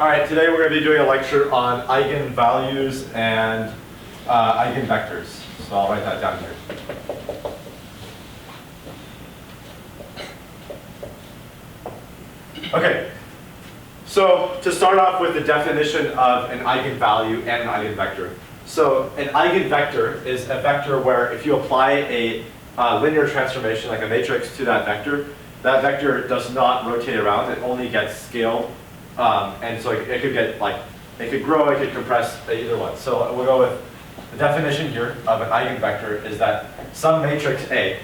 All right, today we're going to be doing a lecture on eigenvalues and eigenvectors. So I'll write that down here. Okay, so to start off with the definition of an eigenvalue and an eigenvector. So an eigenvector is a vector where if you apply a linear transformation, like a matrix, to that vector does not rotate around, it only gets scaled. And so it could get it could grow, it could compress, either one. So we'll go with the definition here of an eigenvector is that some matrix A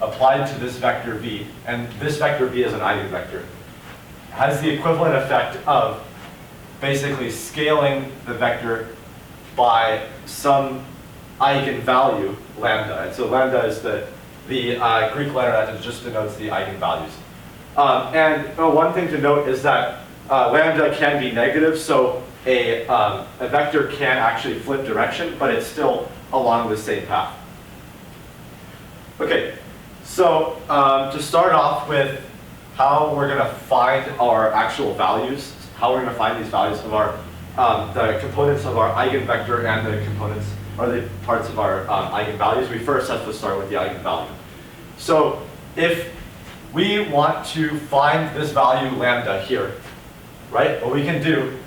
applied to this vector V, and this vector V is an eigenvector, has the equivalent effect of basically scaling the vector by some eigenvalue, lambda. And so lambda is the Greek letter that just denotes the eigenvalues. And one thing to note is that lambda can be negative, so a vector can actually flip direction, but it's still along the same path. Okay, so to start off with how we're going to find our actual values, how we're going to find these values of our the components of our eigenvector and the components or the parts of our eigenvalues, we first have to start with the eigenvalue. So if we want to find this value lambda here, right? What we can do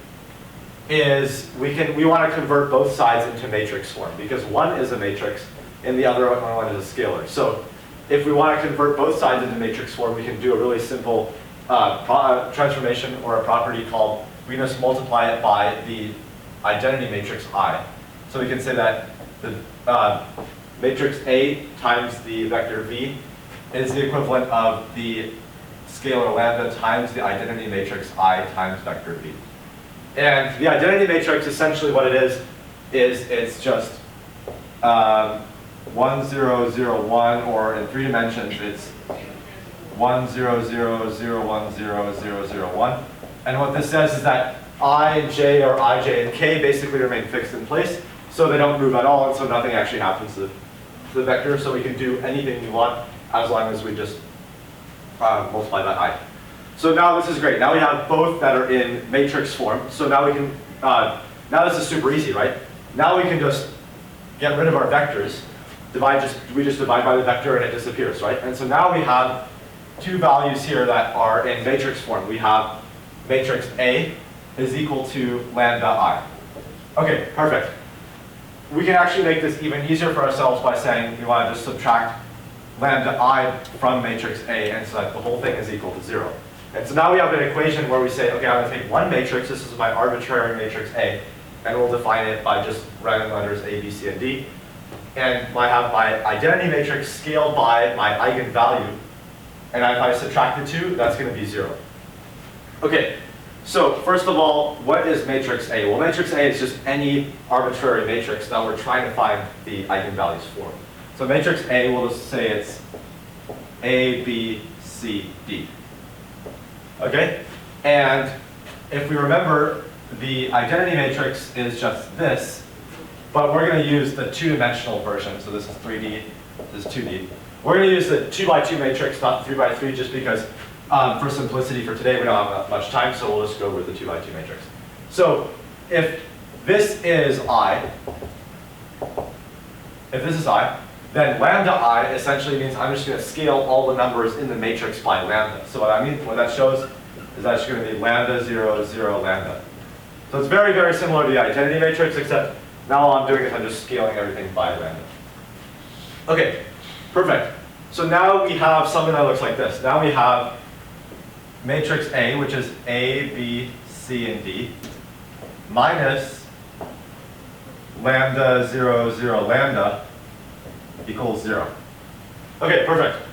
is we want to convert both sides into matrix form because one is a matrix and the other one is a scalar. So if we want to convert both sides into matrix form, we can do a really simple transformation or a property called we just multiply it by the identity matrix I. So we can say that the matrix A times the vector V is the equivalent of the scalar lambda times the identity matrix I times vector V. And the identity matrix, essentially what it is it's just 1, 0, 0, 1, or in 3 dimensions it's 1, 0, 0, 0, 1, 0, 0, 0, 1. And what this says is that I, J, or I, J, and K basically remain fixed in place, so they don't move at all, and so nothing actually happens to the vector, so we can do anything we want as long as we just multiply that I. So now this is great. Now we have both that are in matrix form. So now we can, now this is super easy, right? Now we can just get rid of our vectors. We just divide by the vector and it disappears, right? And so now we have two values here that are in matrix form. We have matrix A is equal to lambda I. Okay, perfect. We can actually make this even easier for ourselves by saying we want to just subtract lambda I from matrix A, and so that the whole thing is equal to 0. And so now we have an equation where we say, okay, I'm going to take one matrix, this is my arbitrary matrix A, and we'll define it by just random letters A, B, C, and D. And I have my identity matrix scaled by my eigenvalue, and if I subtract the two, that's going to be 0. Okay, so first of all, what is matrix A? Well, matrix A is just any arbitrary matrix that we're trying to find the eigenvalues for. So matrix A, we'll just say it's A, B, C, D. Okay? And if we remember, the identity matrix is just this, but we're going to use the 2-dimensional version. So this is 3D, this is 2D. We're going to use the 2x2 matrix, not 3x3, just because for simplicity for today, we don't have much time, so we'll just go with the 2x2 matrix. So if this is I, then lambda I essentially means I'm just going to scale all the numbers in the matrix by lambda. So what that shows is that's going to be lambda 0, 0, lambda. So it's very, very similar to the identity matrix, except now all I'm doing is I'm just scaling everything by lambda. Okay, perfect. So now we have something that looks like this. Now we have matrix A, which is A, B, C, and D, minus lambda 0, 0, lambda equals 0. Okay, perfect.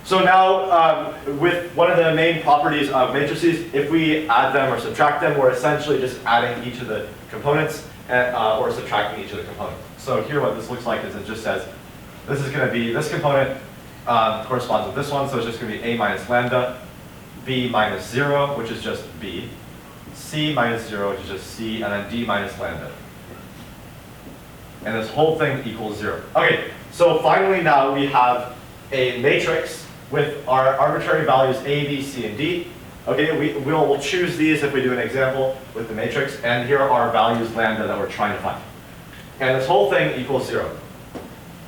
So now with one of the main properties of matrices, if we add them or subtract them, we're essentially just adding each of the components and, or subtracting each of the components. So here what this looks like is it just says, this is going to be, this component corresponds with this one, so it's just going to be A minus lambda, B minus 0, which is just B, C minus 0, which is just C, and then D minus lambda. And this whole thing equals 0. Okay, so finally now we have a matrix with our arbitrary values A, B, C, and D, Okay, we'll choose these if we do an example with the matrix, and here are our values lambda that we're trying to find. And this whole thing equals 0.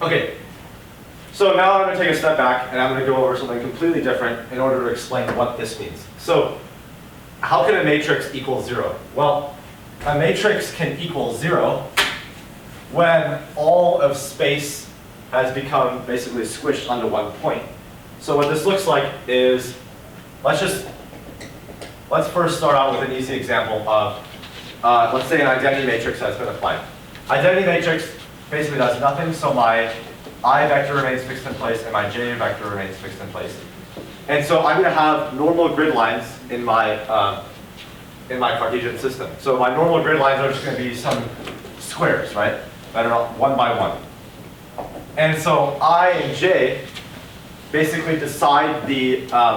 Okay, so now I'm going to take a step back, and I'm going to go over something completely different in order to explain what this means. So, how can a matrix equal 0? Well, a matrix can equal 0 when all of space has become basically squished onto one point. So what this looks like is, let's first start out with an easy example of, let's say an identity matrix has been applied. Identity matrix basically does nothing, so my I vector remains fixed in place and my J vector remains fixed in place. And so I'm going to have normal grid lines in my Cartesian system. So my normal grid lines are just going to be some squares, right? That are 1 by 1. And so I and J basically decide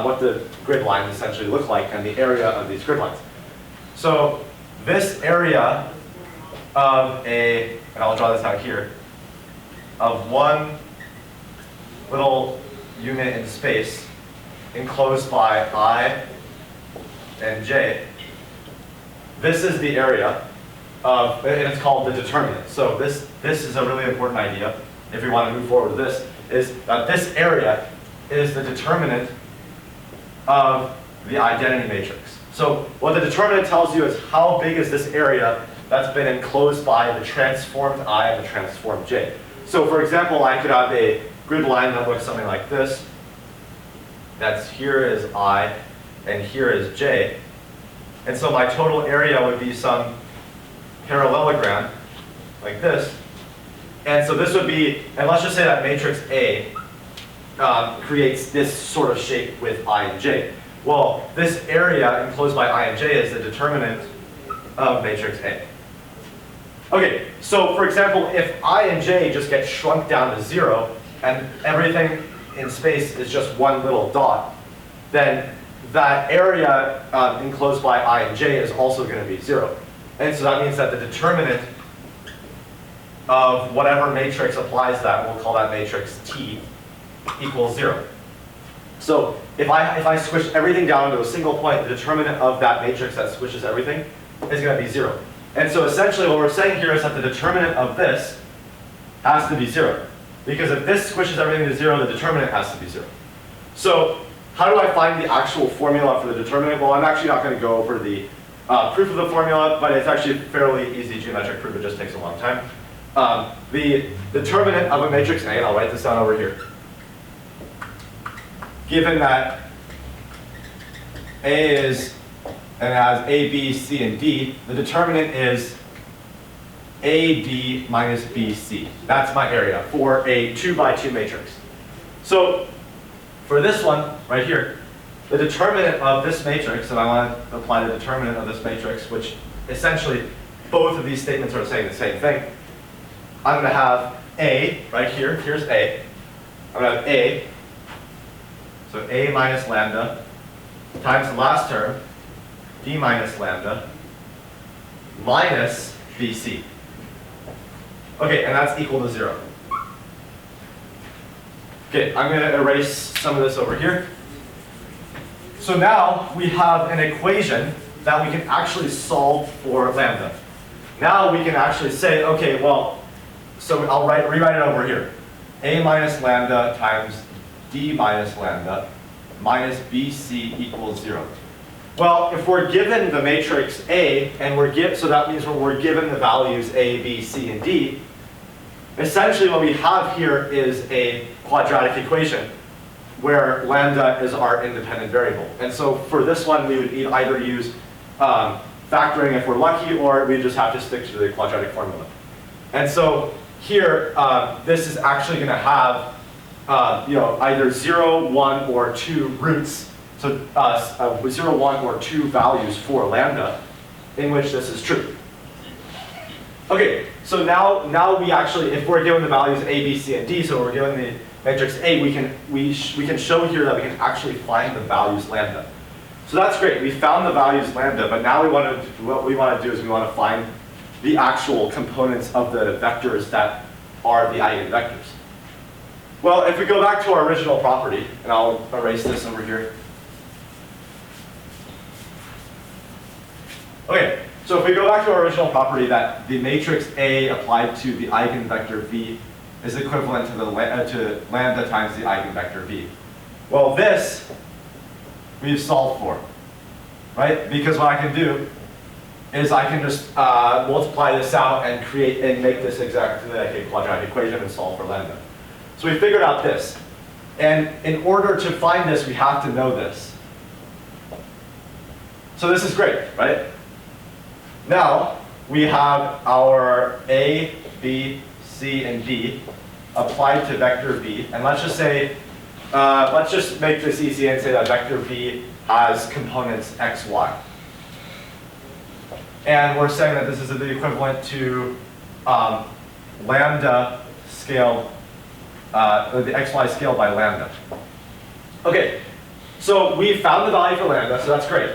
what the grid lines essentially look like and the area of these grid lines. So this area of and I'll draw this out here, of one little unit in space enclosed by I and J, this is the area of, and it's called the determinant. So this is a really important idea if we want to move forward with this, is that this area is the determinant of the identity matrix. So what the determinant tells you is how big is this area that's been enclosed by the transformed I and the transformed J. So for example, I could have a grid line that looks something like this. That's here is I and here is J. And so my total area would be some parallelogram like this. And so this would be, and let's just say that matrix A creates this sort of shape with I and J. Well, this area enclosed by I and J is the determinant of matrix A. Okay, so for example, if I and J just get shrunk down to 0 and everything in space is just one little dot, then that area enclosed by I and J is also going to be 0. And so that means that the determinant of whatever matrix applies that, we'll call that matrix T, equals 0. So if I squish everything down to a single point, the determinant of that matrix that squishes everything is going to be 0. And so essentially what we're saying here is that the determinant of this has to be 0. Because if this squishes everything to 0, the determinant has to be 0. So how do I find the actual formula for the determinant? Well, I'm actually not going to go over the proof of the formula, but it's actually a fairly easy geometric proof. It just takes a long time. The determinant of a matrix A, and I'll write this down over here, given that A is, and it has A, B, C, and D, the determinant is AD minus BC. That's my area for a 2 by 2 matrix. So for this one right here, the determinant of this matrix, and I want to apply the determinant of this matrix, which essentially both of these statements are saying the same thing. I'm going to have A right here. Here's A. I'm going to have A. So A minus lambda times the last term, D minus lambda, minus BC. Okay, and that's equal to 0. Okay, I'm going to erase some of this over here. So now we have an equation that we can actually solve for lambda. Now we can actually say, okay, well, so I'll rewrite it over here. A minus lambda times D minus lambda minus BC equals 0. Well, if we're given the matrix A, and so that means when we're given the values A, B, C, and D, essentially what we have here is a quadratic equation where lambda is our independent variable. And so for this one, we would either use factoring if we're lucky, or we just have to stick to the quadratic formula. And so here, this is actually going to have either 0, 1, or 2 roots. So 0, 1, or 2 values for lambda, in which this is true. Okay, so now we actually, if we're given the values A, B, C, and D, so we're given the matrix A, we can show here that we can actually find the values lambda. So that's great. We found the values lambda, but now what we want to do is we want to find the actual components of the vectors that are the eigenvectors. Well, if we go back to our original property, and I'll erase this over here. Okay, so if we go back to our original property that the matrix A applied to the eigenvector V is equivalent to to lambda times the eigenvector V. Well, this we've solved for, right? Because what I can do is I can just multiply this out and create and make this exactly like a quadratic equation and solve for lambda. So we figured out this. And in order to find this, we have to know this. So this is great, right? Now, we have our A, B, C, and D applied to vector V. And let's just say, let's just make this easy and say that vector V has components x, y. And we're saying that this is the equivalent to lambda scaled, the xy scaled by lambda. Okay, so we found the value for lambda, so that's great.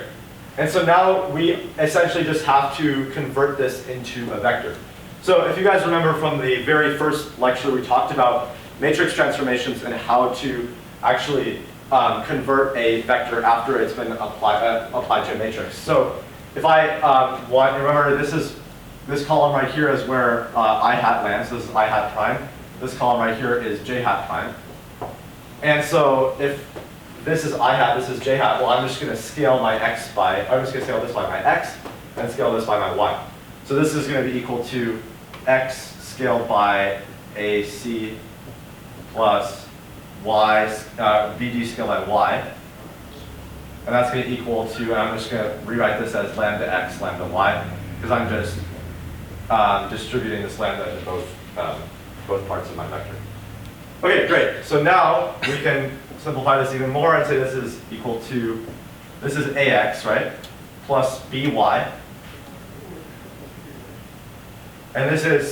And so now we essentially just have to convert this into a vector. So if you guys remember from the very first lecture, we talked about matrix transformations and how to actually convert a vector after it's been applied to a matrix. So if I remember this column right here is where I hat lands. This is I hat prime. This column right here is j hat prime. And so if this is I hat, this is j hat, well, I'm just going to scale my x by, I'm just going to scale this by my x and scale this by my y. So this is going to be equal to x scaled by ac plus y, bd scaled by y. And that's going to equal to, and I'm just going to rewrite this as lambda x, lambda y, because I'm just distributing this lambda to both parts of my vector. Okay, great. So now we can simplify this even more and say this is equal to, this is ax, right, plus by. And this is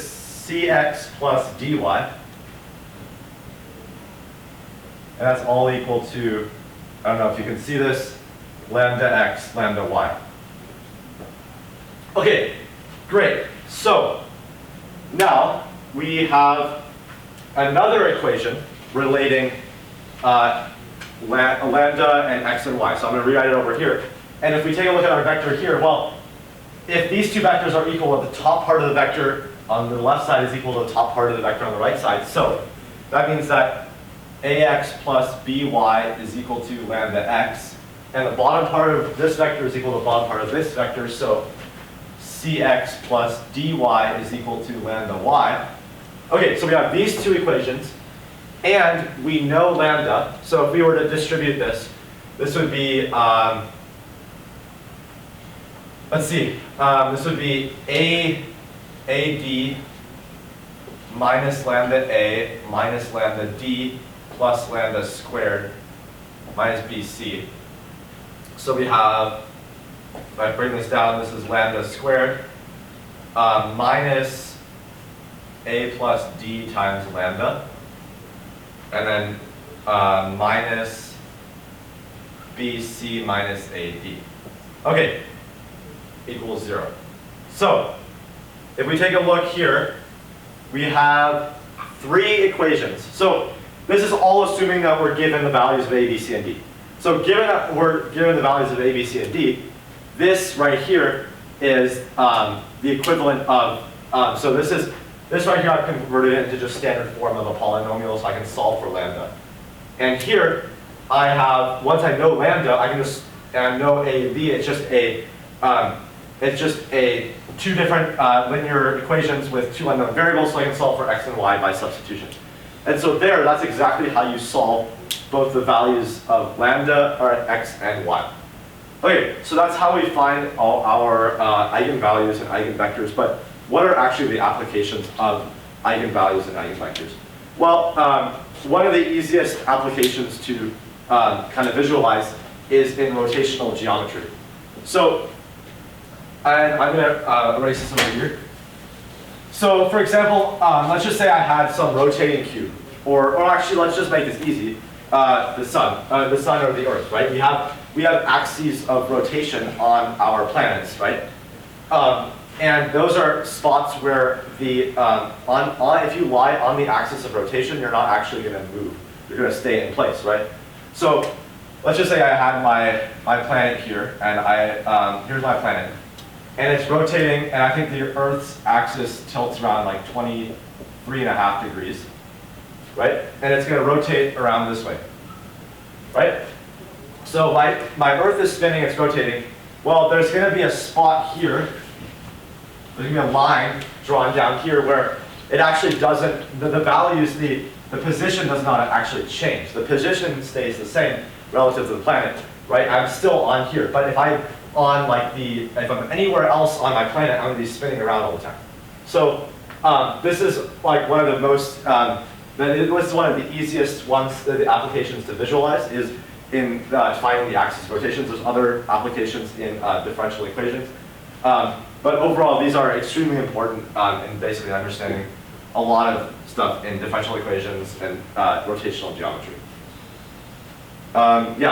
cx plus dy. And that's all equal to, I don't know if you can see this, lambda x, lambda y. Okay, great. So now we have another equation relating lambda and x and y. So I'm going to rewrite it over here. And if we take a look at our vector here, well, if these two vectors are equal, the top part of the vector on the left side is equal to the top part of the vector on the right side. So that means that ax plus by is equal to lambda x. And the bottom part of this vector is equal to the bottom part of this vector. So cx plus dy is equal to lambda y. Okay, so we have these two equations. And we know lambda. So if we were to distribute this, this would be, let's see, this would be AD minus lambda A minus lambda D plus lambda squared minus BC. So we have, if I bring this down, this is lambda squared minus A plus D times lambda. And then minus BC minus AD. Okay, equals 0. So if we take a look here, we have three equations. So this is all assuming that we're given the values of A, B, C, and D. So given that we're given the values of A, B, C, and D, this right here is the equivalent of, so this right here I've converted it into just standard form of a polynomial so I can solve for lambda. And here I have, once I know lambda, I can just, and I know A and B, it's just a two different linear equations with two unknown variables, so I can solve for x and y by substitution. And so there, that's exactly how you solve both the values of lambda, or x and y. Okay, so that's how we find all our eigenvalues and eigenvectors, but what are actually the applications of eigenvalues and eigenvectors? Well, one of the easiest applications to kind of visualize is in rotational geometry. So, and I'm going to erase this over here. So, for example, let's just say I had some rotating cube, or actually, let's just make this easy. The sun or the Earth, right? We have axes of rotation on our planets, right? And those are spots where the if you lie on the axis of rotation, you're not actually going to move. You're going to stay in place, right? So let's just say I had my planet here, and here's my planet. and it's rotating, and I think the Earth's axis tilts around like 23.5 degrees, right? And it's going to rotate around this way, right? So my Earth is spinning, it's rotating. Well, there's going to be a spot here. There's going to be a line drawn down here where it actually doesn't, the values, the position does not actually change. The position stays the same relative to the planet, right? I'm still on here, but if I'm on if I'm anywhere else on my planet, I'm going to be spinning around all the time. So this is like one of the most, it was one of the easiest ones, the applications to visualize is in finding the axis rotations. There's other applications in differential equations. But overall, these are extremely important in basically understanding a lot of stuff in differential equations and rotational geometry. Yeah.